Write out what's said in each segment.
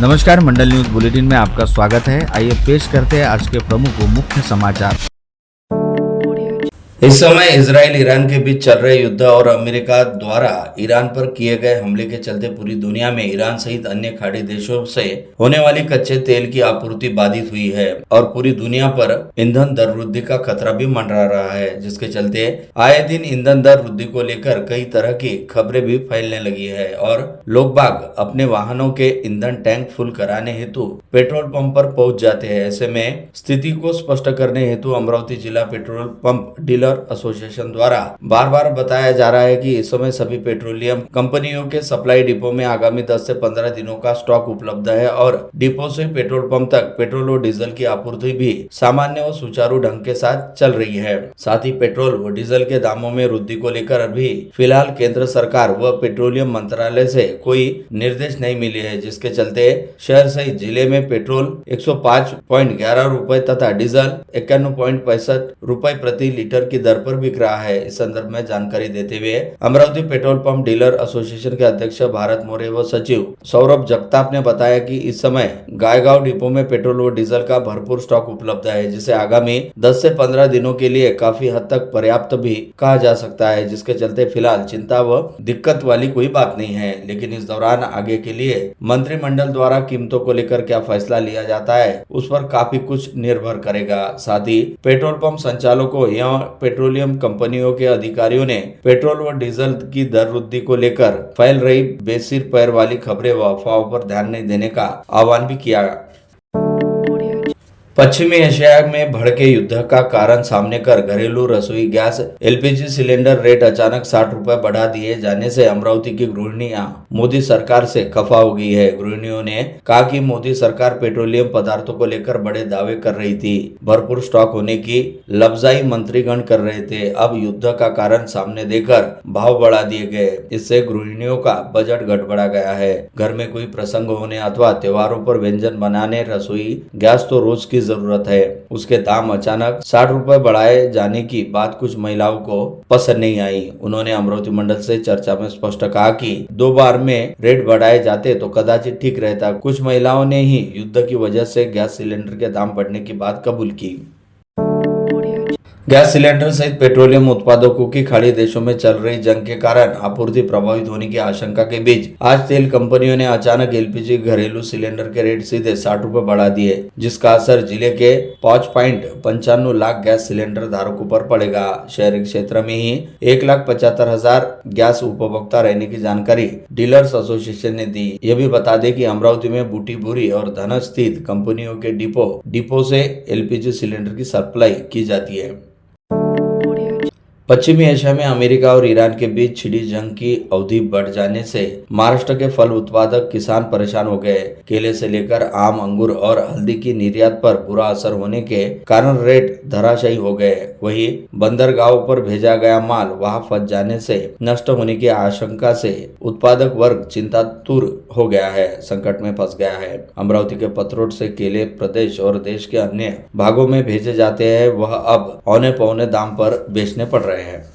नमस्कार, मंडल news bulletin में आपका स्वागत है। आइए पेश करते हैं आज के प्रमुख मुख्य समाचार। इस समय इजराइल ईरान के बीच चल रहे युद्ध और अमेरिका द्वारा ईरान पर किए गए हमले के चलते पूरी दुनिया में ईरान सहित अन्य खाड़ी देशों से होने वाली कच्चे तेल की आपूर्ति बाधित हुई है और पूरी दुनिया पर ईंधन दर वृद्धि का खतरा भी मंडरा रहा है, जिसके चलते आए दिन ईंधन दर वृद्धि को लेकर कई तरह की खबरें भी फैलने लगी है और लोग बाग अपने वाहनों के ईंधन टैंक फुल कराने हेतु पेट्रोल पंप पर पहुंच जाते हैं। ऐसे में स्थिति को स्पष्ट करने हेतु अमरावती जिला पेट्रोल पंप डीलर एसोसिएशन द्वारा बार बार बताया जा रहा है कि इस समय सभी पेट्रोलियम कंपनियों के सप्लाई डिपो में आगामी 10 से 15 दिनों का स्टॉक उपलब्ध है और डिपो से पेट्रोल पंप तक पेट्रोल और डीजल की आपूर्ति भी सामान्य और सुचारू ढंग के साथ चल रही है। साथ ही पेट्रोल व डीजल के दामों में वृद्धि को लेकर अभी फिलहाल केंद्र सरकार व पेट्रोलियम मंत्रालय से कोई निर्देश नहीं मिले हैं, जिसके चलते शहर सहित जिले में पेट्रोल 105.11 रुपए तथा डीजल 51.65 रुपए प्रति लीटर की दर पर बिक रहा है। इस संदर्भ में जानकारी देते हुए Amravati petrol pump dealer association के अध्यक्ष भारत मोरे व सचिव सौरभ जगताप ने बताया कि इस समय गायगांव डिपो में पेट्रोल व डीजल का भरपूर स्टॉक उपलब्ध है, जिसे आगामी 10 से 15 दिनों के लिए काफी हद तक पर्याप्त भी कहा जा सकता है, जिसके चलते फिलहाल चिंता व दिक्कत वाली कोई बात नहीं है। लेकिन इस दौरान आगे के लिए मंत्रिमंडल द्वारा कीमतों को लेकर क्या फैसला लिया जाता है उस पर काफी कुछ निर्भर करेगा। साथ ही पेट्रोल पंप संचालकों या पेट्रोलियम कंपनियों के अधिकारियों ने पेट्रोल व डीजल की दर वृद्धि को लेकर फैल रही बेसिर पैर वाली खबरें व अफवाहों पर ध्यान नहीं देने का आह्वान भी किया। पश्चिमी एशिया में भड़के युद्ध का कारण सामने कर घरेलू रसोई गैस एलपीजी सिलेंडर रेट अचानक 60 रुपए बढ़ा दिए जाने से अमरावती की गृहिणियां मोदी सरकार से खफा हो गई है। गृहिणियों ने कहा कि मोदी सरकार पेट्रोलियम पदार्थों को लेकर बड़े दावे कर रही थी, भरपूर स्टॉक होने की लफ्जाई मंत्रीगण कर रहे थे। अब युद्ध का कारण सामने देकर भाव बढ़ा दिए गए, इससे गृहिणियों का बजट गड़बड़ा गया है। घर में कोई प्रसंग होने अथवा त्योहारों पर व्यंजन बनाने रसोई गैस तो रोज की जरूरत है, उसके दाम अचानक 60 रुपए बढ़ाए जाने की बात कुछ महिलाओं को पसंद नहीं आई। उन्होंने अमरावती मंडल से चर्चा में स्पष्ट कहा कि 2 बार में रेट बढ़ाए जाते तो कदाचित ठीक रहता। कुछ महिलाओं ने ही युद्ध की वजह से गैस सिलेंडर के दाम बढ़ने की बात कबूल की। गैस सिलेंडर सहित पेट्रोलियम उत्पादकों की खाड़ी देशों में चल रही जंग के कारण आपूर्ति प्रभावित होने की आशंका के बीच आज तेल कंपनियों ने अचानक एलपीजी घरेलू सिलेंडर के रेट सीधे 60 रुपए बढ़ा दिए, जिसका असर जिले के 5.95 लाख गैस सिलेंडर धारकों पर पड़ेगा। शहरी क्षेत्र में ही 1,75,000 गैस उपभोक्ता रहने की जानकारी डीलर्स एसोसिएशन ने दी। ये भी बता दें कि अमरावती में बूटीबुरी और धनस स्थित कंपनियों के डिपो से एलपीजी सिलेंडर की सप्लाई की जाती है। पश्चिमी एशिया में अमेरिका और ईरान के बीच छिड़ी जंग की अवधि बढ़ जाने से महाराष्ट्र के फल उत्पादक किसान परेशान हो गए। केले से लेकर आम, अंगूर और हल्दी की निर्यात पर बुरा असर होने के कारण रेट धराशायी हो गए। वहीं बंदरगाहों पर भेजा गया माल वहां फंस जाने से नष्ट होने की आशंका से उत्पादक वर्ग चिंतातुर हो गया है, संकट में फंस गया है। अमरावती के पथरोट से केले प्रदेश और देश के अन्य भागों में भेजे जाते हैं, वह अब औने पौने दाम पर बेचने पड़ रहे हैं।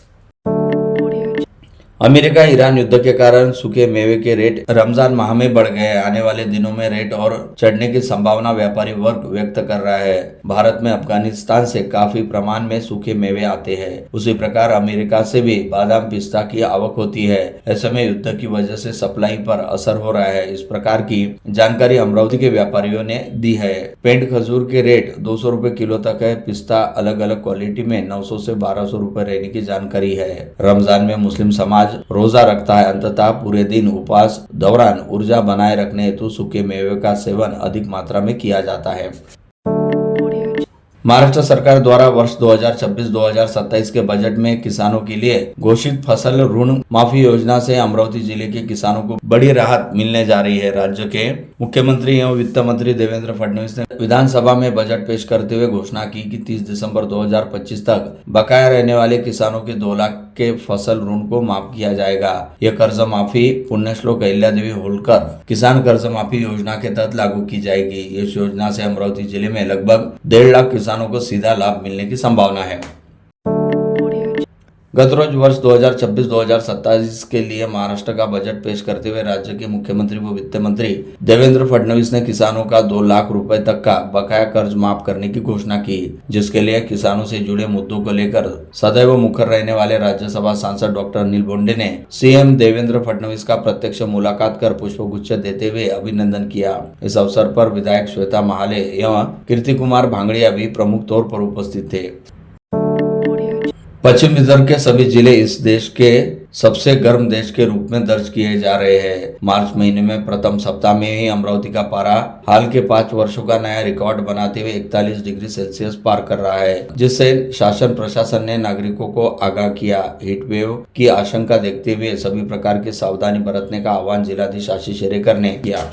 अमेरिका ईरान युद्ध के कारण सूखे मेवे के रेट रमजान माह में बढ़ गए। आने वाले दिनों में रेट और चढ़ने की संभावना व्यापारी वर्ग व्यक्त कर रहा है। भारत में अफगानिस्तान से काफी प्रमाण में सूखे मेवे आते हैं, उसी प्रकार अमेरिका से भी बादाम पिस्ता की आवक होती है। ऐसे में युद्ध की वजह से सप्लाई पर असर हो रहा है। इस प्रकार की जानकारी अमरावती के व्यापारियों ने दी है। पेंट खजूर के रेट 200 रुपए किलो तक है। पिस्ता अलग अलग क्वालिटी में 900 से 1200 रुपए रहने की जानकारी है। रमजान में मुस्लिम समाज रोजा रखता है। अंततः पूरे दिन उपवास दौरान ऊर्जा बनाए रखने हेतु सूखे मेवे का सेवन अधिक मात्रा में किया जाता है। महाराष्ट्र सरकार द्वारा वर्ष 2026-2027 के बजट में किसानों के लिए घोषित फसल ऋण माफी योजना से अमरावती जिले के किसानों को बड़ी राहत मिलने जा रही है। राज्य के मुख्यमंत्री एवं वित्त मंत्री देवेंद्र फडणवीस ने विधानसभा में बजट पेश करते हुए घोषणा की कि 30 दिसंबर 2025 तक बकाया रहने वाले किसानों के 2 लाख के फसल ऋण को माफ किया जाएगा। यह कर्ज माफी पुण्यश्लोक अहिल्यादेवी होलकर किसान कर्ज माफी योजना के तहत लागू की जाएगी। इस योजना से अमरावती जिले में लगभग 1.5 लाख किसानों को सीधा लाभ मिलने की संभावना है। गत रोज वर्ष 2026-2027 के लिए महाराष्ट्र का बजट पेश करते हुए राज्य के मुख्यमंत्री व वित्त मंत्री देवेंद्र फडणवीस ने किसानों का 2 लाख रुपए तक का बकाया कर्ज माफ करने की घोषणा की, जिसके लिए किसानों से जुड़े मुद्दों को लेकर सदैव मुखर रहने वाले राज्यसभा सांसद डॉक्टर अनिल बोंडे ने सीएम देवेंद्र फडणवीस का प्रत्यक्ष मुलाकात कर पुष्पगुच्छ देते हुए अभिनंदन किया। इस अवसर पर विधायक श्वेता महाले एवं कीर्ति कुमार भांगड़िया भी प्रमुख तौर पर उपस्थित थे। पश्चिम विदर्भ के सभी जिले इस देश के सबसे गर्म देश के रूप में दर्ज किए जा रहे हैं। मार्च महीने में प्रथम सप्ताह में ही अमरावती का पारा हाल के 5 वर्षों का नया रिकॉर्ड बनाते हुए 41 डिग्री सेल्सियस पार कर रहा है, जिससे शासन प्रशासन ने नागरिकों को आगाह किया। हीट वेव की आशंका देखते हुए सभी प्रकार की सावधानी बरतने का आह्वान जिलाधीश आशीष शेरेकर ने किया।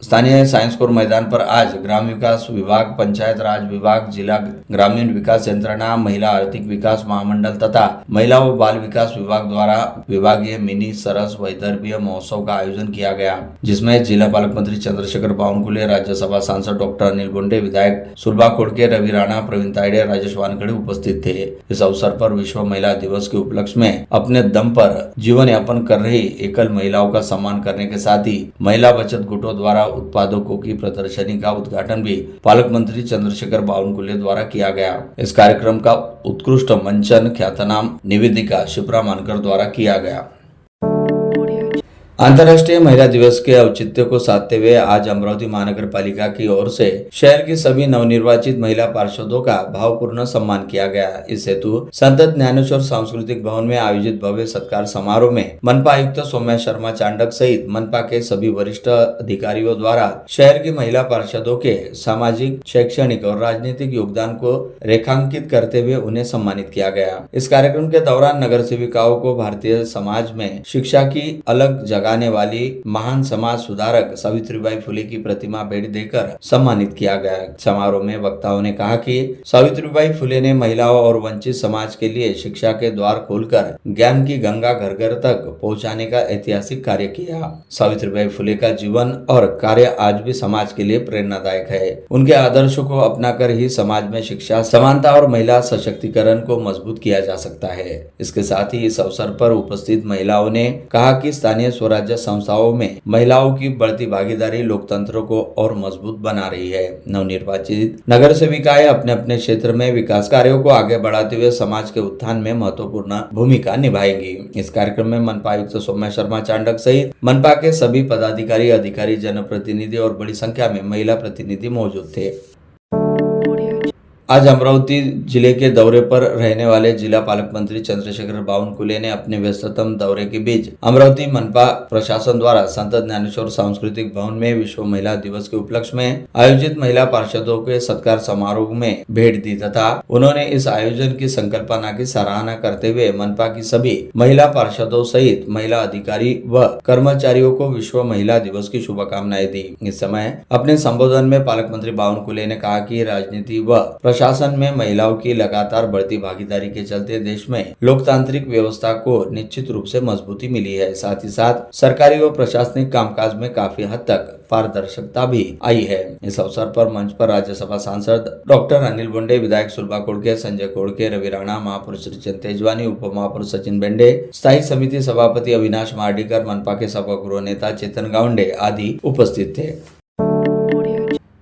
स्थानीय साइंस कोर मैदान पर आज ग्राम विकास विभाग, पंचायत राज विभाग, जिला ग्रामीण विकास यंत्रणा, महिला आर्थिक विकास महामंडल तथा महिला व बाल विकास विभाग द्वारा विभागीय मिनी सरस वैदर्भीय महोत्सव का आयोजन किया गया, जिसमें जिला पालक मंत्री चंद्रशेखर बावनकुले, राज्यसभा सांसद डॉक्टर अनिल बोंडे, विधायक सुलभा खोड़के, रवि राणा, प्रवीण तायडे, राजेश वानखेड़े उपस्थित थे। इस अवसर पर विश्व महिला दिवस के उपलक्ष्य में अपने दम पर जीवन यापन कर रही एकल महिलाओं का सम्मान करने के साथ ही महिला बचत गुटों द्वारा उत्पादकों की प्रदर्शनी का उद्घाटन भी पालक मंत्री चंद्रशेखर बावनकुले द्वारा किया गया। इस कार्यक्रम का उत्कृष्ट मंचन ख्यातनाम निवेदिका शिप्रा मानकर द्वारा किया गया। अंतर्राष्ट्रीय महिला दिवस के औचित्य को साधते हुए आज अमरावती महानगर पालिका की ओर से शहर की सभी नवनिर्वाचित महिला पार्षदों का भावपूर्ण सम्मान किया गया। इस हेतु संत ज्ञानेश्वर सांस्कृतिक भवन में आयोजित भव्य सत्कार समारोह में मनपा आयुक्त सौम्या शर्मा चांडक सहित मनपा के सभी वरिष्ठ अधिकारियों द्वारा शहर की महिला पार्षदों के सामाजिक, शैक्षणिक और राजनीतिक योगदान को रेखांकित करते हुए उन्हें सम्मानित किया गया। इस कार्यक्रम के दौरान नगर सेविकाओं को भारतीय समाज में शिक्षा की अलग जगह आने वाली महान समाज सुधारक सावित्रीबाई फुले की प्रतिमा भेंट देकर सम्मानित किया गया। समारोह में वक्ताओं ने कहा कि सावित्रीबाई फुले ने महिलाओं और वंचित समाज के लिए शिक्षा के द्वार खोलकर ज्ञान की गंगा घर घर तक पहुंचाने का ऐतिहासिक कार्य किया। सावित्रीबाई फुले का जीवन और कार्य आज भी समाज के लिए प्रेरणादायक है। उनके आदर्शों को अपनाकर ही समाज में शिक्षा, समानता और महिला सशक्तिकरण को मजबूत किया जा सकता है। इसके साथ ही इस अवसर पर उपस्थित महिलाओं ने कहा कि स्थानीय स्वराज्य संस्थाओं में महिलाओं की बढ़ती भागीदारी लोकतंत्र को और मजबूत बना रही है। नवनिर्वाचित नगर सेविकाएं अपने अपने क्षेत्र में विकास कार्यों को आगे बढ़ाते हुए समाज के उत्थान में महत्वपूर्ण भूमिका निभाएंगी। इस कार्यक्रम में मनपा आयुक्त सौम्या शर्मा चांडक सहित मनपा के सभी पदाधिकारी, अधिकारी, जनप्रतिनिधि और बड़ी संख्या में महिला प्रतिनिधि मौजूद थे। आज अमरावती जिले के दौरे पर रहने वाले जिला पालक मंत्री चंद्रशेखर बावनकुले ने अपने व्यस्ततम दौरे के बीच अमरावती मनपा प्रशासन द्वारा संत ज्ञानेश्वर सांस्कृतिक भवन में विश्व महिला दिवस के उपलक्ष्य में आयोजित महिला पार्षदों के सत्कार समारोह में भेंट दी तथा उन्होंने इस आयोजन की संकल्पना की सराहना करते हुए मनपा की सभी महिला पार्षदों सहित महिला अधिकारी व कर्मचारियों को विश्व महिला दिवस की शुभकामनाएं दी। इस समय अपने संबोधन में पालक मंत्री बावनकुले ने कहा कि राजनीति व प्रशासन में महिलाओं की लगातार बढ़ती भागीदारी के चलते देश में लोकतांत्रिक व्यवस्था को निश्चित रूप से मजबूती मिली है। साथ ही साथ सरकारी व प्रशासनिक कामकाज में काफी हद तक पारदर्शिता भी आई है। इस अवसर पर मंच पर राज्यसभा सांसद डॉक्टर अनिल बोंडे, विधायक सुलभा खोड़के, संजय खोड़के, रवि राणा, महापौर श्रीचंद तेजवानी, उप महापौर सचिन बेंडे, स्थायी समिति सभापति अविनाश मार्डीकर, मनपा के सभागृह नेता चेतन गावंडे आदि उपस्थित थे।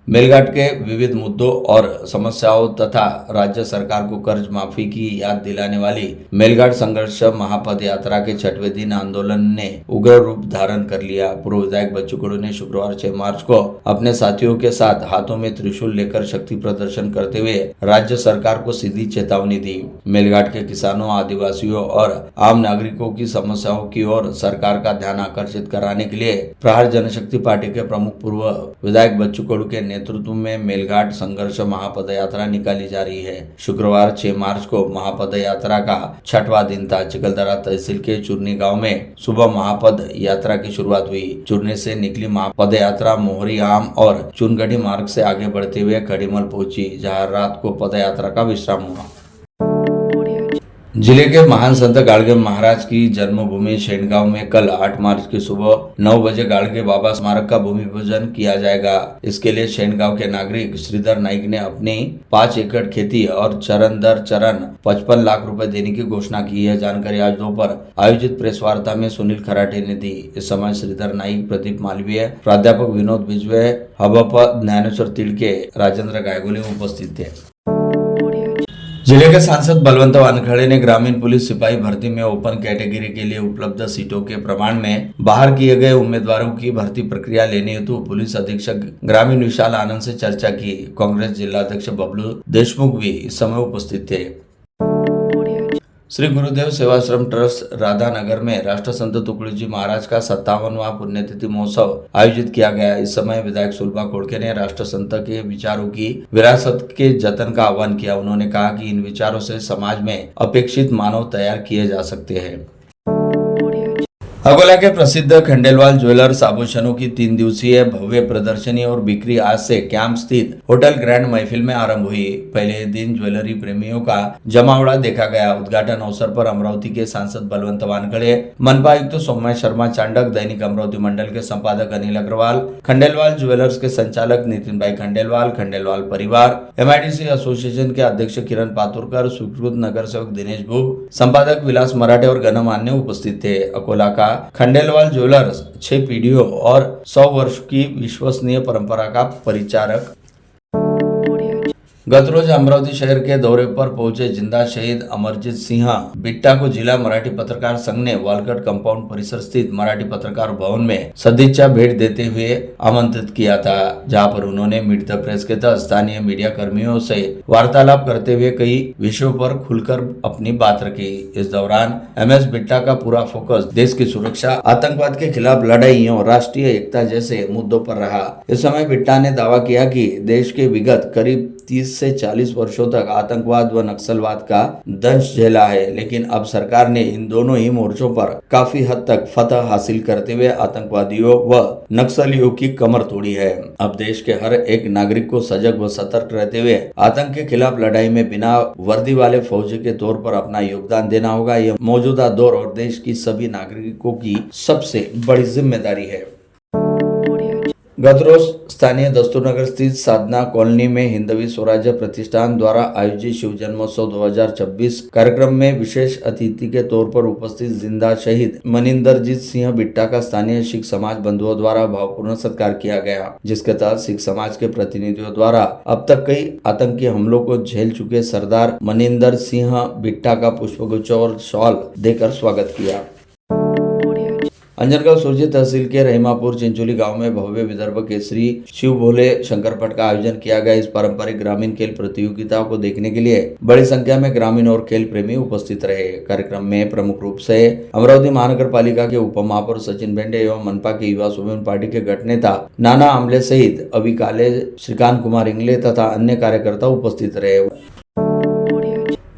मेलघाट के विविध मुद्दों और समस्याओं तथा राज्य सरकार को कर्ज माफी की याद दिलाने वाली मेलघाट संघर्ष महापद यात्रा के 6वें दिन आंदोलन ने उग्र रूप धारण कर लिया। पूर्व विधायक बच्चू कडू ने शुक्रवार 6 मार्च को अपने साथियों के साथ हाथों में त्रिशूल लेकर शक्ति प्रदर्शन करते हुए राज्य सरकार को सीधी चेतावनी दी। मेलघाट के किसानों, आदिवासियों और आम नागरिकों की समस्याओं की ओर सरकार का ध्यान आकर्षित कराने के लिए प्रहार जनशक्ति पार्टी के प्रमुख पूर्व विधायक बच्चू कडू के नेतृत्व में मेलघाट संघर्ष महापद यात्रा निकाली जा रही है। शुक्रवार 6 मार्च को महापद यात्रा का 6वां दिन था। चिकलदरा तहसील के चुरनी गांव में सुबह महापद यात्रा की शुरुआत हुई। चुरनी से निकली महापद यात्रा मोहरी आम और चुनगढ़ी मार्ग से आगे बढ़ते हुए खड़ीमल पहुंची, जहां रात को पद यात्रा का विश्राम हुआ। जिले के महान संत गाड़गे महाराज की जन्मभूमि शेनगांव में कल 8 मार्च की सुबह 9 बजे गाड़गे बाबा स्मारक का भूमि पूजन किया जाएगा। इसके लिए शेनगांव के नागरिक श्रीधर नाइक ने अपनी 5 एकड़ खेती और चरण दर चरण 55 लाख रुपए देने की घोषणा की है। जानकारी आज दोपहर आयोजित प्रेस वार्ता में सुनील खराटे ने दी। इस समय श्रीधर नाइक, प्रदीप मालवीय, प्राध्यापक विनोद बिजवे, हबप ज्ञानेश्वर तिड़के, राजेंद्र गायगोले उपस्थित थे। जिले के सांसद बलवंत वानखड़े ने ग्रामीण पुलिस सिपाही भर्ती में ओपन कैटेगरी के लिए उपलब्ध सीटों के प्रमाण में बाहर किए गए उम्मीदवारों की भर्ती प्रक्रिया लेने हेतु पुलिस अधीक्षक ग्रामीण विशाल आनंद से चर्चा की। कांग्रेस जिला अध्यक्ष बबलू देशमुख भी इस समय उपस्थित थे। श्री गुरुदेव सेवाश्रम ट्रस्ट राधानगर में राष्ट्र संत तुकडोजी महाराज का 57वां पुण्यतिथि महोत्सव आयोजित किया गया। इस समय विधायक सुलभा खोड़के ने राष्ट्र संत के विचारों की विरासत के जतन का आह्वान किया। उन्होंने कहा कि इन विचारों से समाज में अपेक्षित मानव तैयार किए जा सकते हैं। अकोला के प्रसिद्ध खंडेलवाल ज्वेलर्स आभूषणों की 3 दिवसीय भव्य प्रदर्शनी और बिक्री आज से कैंप स्थित होटल ग्रैंड महफिल में आरंभ हुई। पहले दिन ज्वेलरी प्रेमियों का जमावड़ा देखा गया। उद्घाटन अवसर पर अमरावती के सांसद बलवंत वानखड़े, मनपा आयुक्त सौम्य शर्मा चांडक, दैनिक अमरावती मंडल के संपादक अनिल अग्रवाल, खंडेलवाल ज्वेलर्स के संचालक नितिन भाई खंडेलवाल, खंडेलवाल परिवार, MIDC एसोसिएशन के अध्यक्ष किरण पातुरकर, स्वीकृत नगर सेवक दिनेश भूप, संपादक विलास मराठे और गणमान्य उपस्थित थे। अकोला का खंडेलवाल ज्वेलर्स 6 पीढ़ियों और 100 वर्ष की विश्वसनीय परंपरा का परिचारक। गत रोज अमरावती शहर के दौरे पर पहुंचे जिंदा शहीद अमरजीत सिंह बिट्टा को जिला मराठी पत्रकार संघ ने वालगढ़ कंपाउंड परिसर स्थित मराठी पत्रकार भवन में सदिच्छा भेंट देते हुए आमंत्रित किया था, जहां पर उन्होंने मीट द प्रेस के तहत स्थानीय मीडिया कर्मियों से वार्तालाप करते हुए कई विषयों पर खुलकर अपनी बात रखी। इस दौरान MS बिट्टा का पूरा फोकस देश की सुरक्षा, आतंकवाद के खिलाफ लड़ाई और राष्ट्रीय एकता जैसे मुद्दों पर रहा। इस समय बिट्टा ने दावा किया कि देश के विगत करीब 30 से 40 वर्षों तक आतंकवाद व नक्सलवाद का दंश झेला है, लेकिन अब सरकार ने इन दोनों ही मोर्चों पर काफी हद तक फतह हासिल करते हुए आतंकवादियों व नक्सलियों की कमर तोड़ी है। अब देश के हर एक नागरिक को सजग व सतर्क रहते हुए आतंक के खिलाफ लड़ाई में बिना वर्दी वाले फौजी के तौर पर अपना योगदान देना होगा। यह मौजूदा दौर और देश की सभी नागरिकों की सबसे बड़ी जिम्मेदारी है। गत रोज स्थानीय दस्तूरनगर स्थित साधना कॉलोनी में हिंदवी स्वराज्य प्रतिष्ठान द्वारा आयोजित शिव जन्मोत्सव 2026 कार्यक्रम में विशेष अतिथि के तौर पर उपस्थित जिंदा शहीद मनिंदरजीत सिंह बिट्टा का स्थानीय सिख समाज बंधुओं द्वारा भावपूर्ण सत्कार किया गया, जिसके तहत सिख समाज के प्रतिनिधियों द्वारा अब तक कई आतंकी हमलों को झेल चुके सरदार मनिंदर सिंह बिट्टा का पुष्पगुच्छ और शॉल देकर स्वागत किया। अंजनगांव सुरजी तहसील के रहीमापुर चिंचोली गांव में भव्य विदर्भ केसरी शिव भोले शंकरपट का आयोजन किया गया। इस पारंपरिक ग्रामीण खेल प्रतियोगिताओं को देखने के लिए बड़ी संख्या में ग्रामीण और खेल प्रेमी उपस्थित रहे। कार्यक्रम में प्रमुख रूप से अमरावती महानगर पालिका के उप महापौर सचिन बेंडे एवं मनपा के युवा स्वाभिमान पार्टी के गठ नेता नाना आमले सहित अभी काले, श्रीकांत कुमार इंगले तथा अन्य कार्यकर्ता उपस्थित रहे।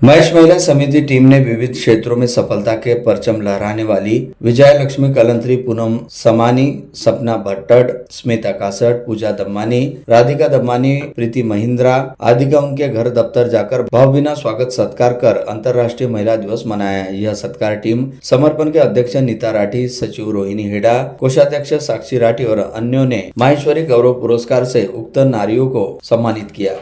महेश महिला समिति टीम ने विविध क्षेत्रों में सफलता के परचम लहराने वाली विजय लक्ष्मी कलंत्री, पूनम समानी, सपना भट्टड़, स्मिता कासट, पूजा दम्मानी, राधिका दम्मानी, प्रीति महिंद्रा आदि का उनके घर दफ्तर जाकर भावभीना स्वागत सत्कार कर अंतर्राष्ट्रीय महिला दिवस मनाया। यह सत्कार टीम समर्पण के अध्यक्ष नीता राठी, सचिव रोहिणी हेडा, कोषाध्यक्ष साक्षी राठी और अन्यों ने माहेश्वरी गौरव पुरस्कार से उक्त नारियों को सम्मानित किया।